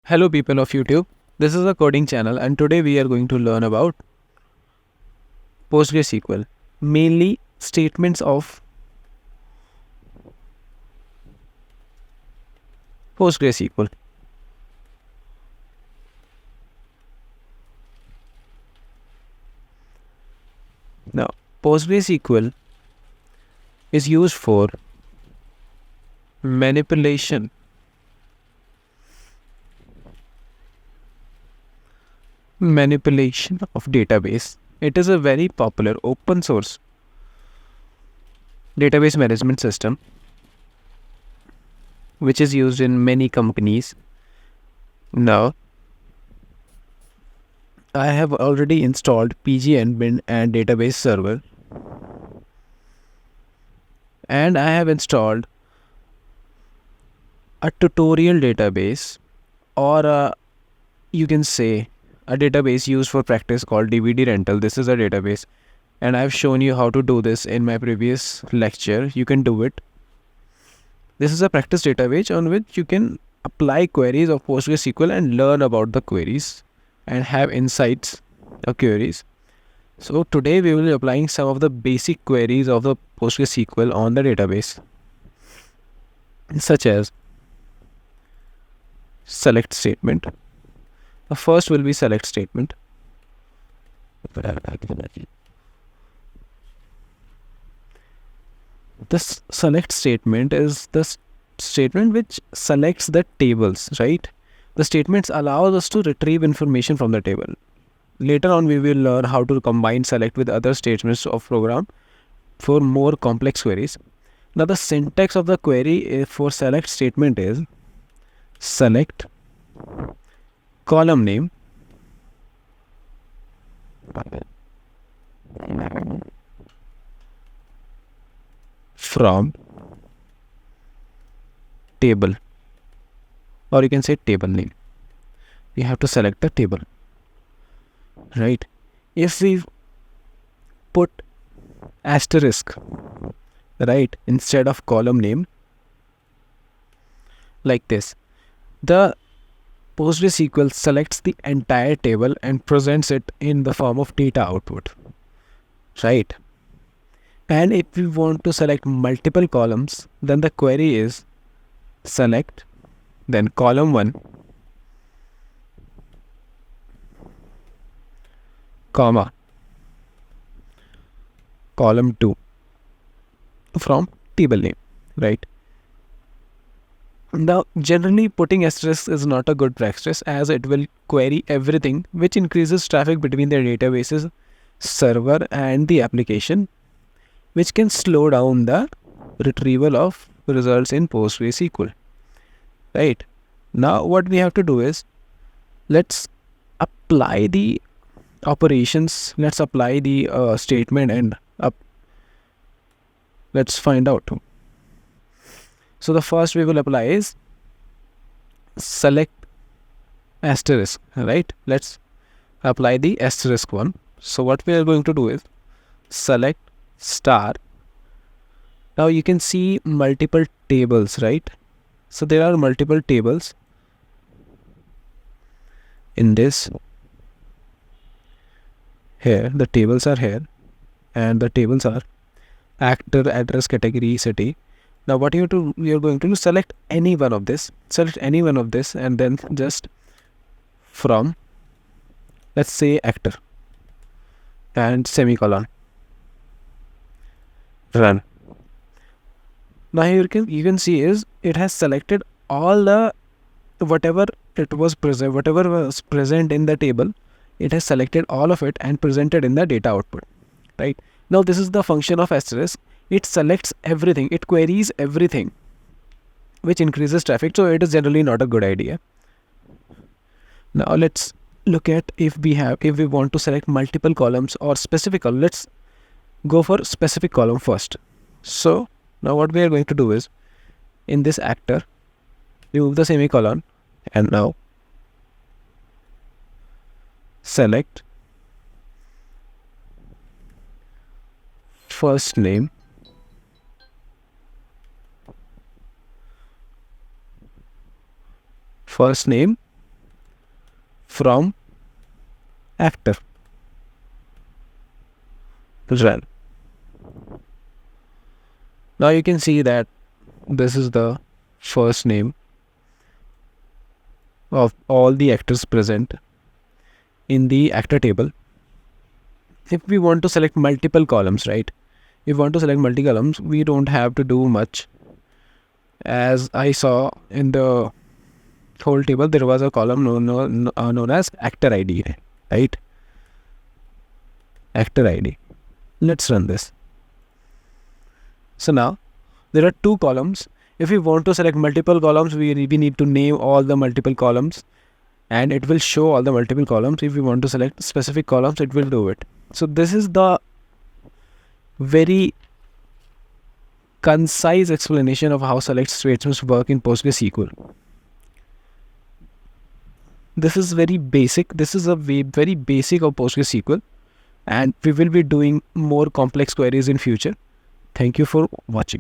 Hello people of YouTube. This is a coding channel and today we are going to learn about PostgreSQL, mainly statements of PostgreSQL. Now, PostgreSQL is used for manipulation of database. It is a very popular open source database management system which is used in many companies. Now, I have already installed pg-admin and database server, and I have installed a tutorial database, or you can say a database used for practice called DVD rental. This is a database and I've shown you how to do this in my previous lecture. You can do it. This is a practice database on which you can apply queries of PostgreSQL and learn about the queries and have insights of queries. So today we will be applying some of the basic queries of the PostgreSQL on the database, such as select statement. The first will be select statement. This select statement is the statement which selects the tables, right? The statements allow us to retrieve information from the table. Later on, we will learn how to combine select with other statements of program for more complex queries. Now, the syntax of the query for select statement is select column name from table, or you can say table name. You have to select the table, right? If we put asterisk, right, instead of column name, like this, the PostgreSQL selects the entire table and presents it in the form of data output, right? And if we want to select multiple columns, then the query is select, then column 1, comma, column 2 from table name, right? Now, generally putting asterisk is not a good practice, as it will query everything, which increases traffic between the databases server and the application, which can slow down the retrieval of results in PostgreSQL, right? Now, what we have to do is, let's apply the operations, let's apply the statement and let's find out. So the first we will apply is select asterisk, right? Let's apply the asterisk one. So what we are going to do is select star. Now you can see multiple tables, right? So there are multiple tables in this. Here the tables are here, and the tables are actor, address, category, city. Now what you're going to do, select any one of this, and then just from, let's say, actor, and semicolon, run. Now here you can see is it has selected all the whatever was present in the table. It has selected all of it and presented in the data output, right? Now this is the function of asterisk. It selects everything, it queries everything, which increases traffic, so it is generally not a good idea. Now let's look at if we want to select multiple columns or specific column. Let's go for specific column first. So now what we are going to do is, in this actor, remove the semicolon, and now select first name from actor. Run. Now you can see that this is the first name of all the actors present in the actor table. If we want to select multiple columns, right? If we want to select multi columns, we don't have to do much. As I saw in the whole table, there was a column known as actor ID, right? Actor ID. Let's run this. So now there are two columns. If we want to select multiple columns, we need to name all the multiple columns, and it will show all the multiple columns. If we want to select specific columns, it will do it. So this is the very concise explanation of how select statements work in PostgreSQL. This is very basic. This is a very basic of PostgreSQL, and we will be doing more complex queries in future. Thank you for watching.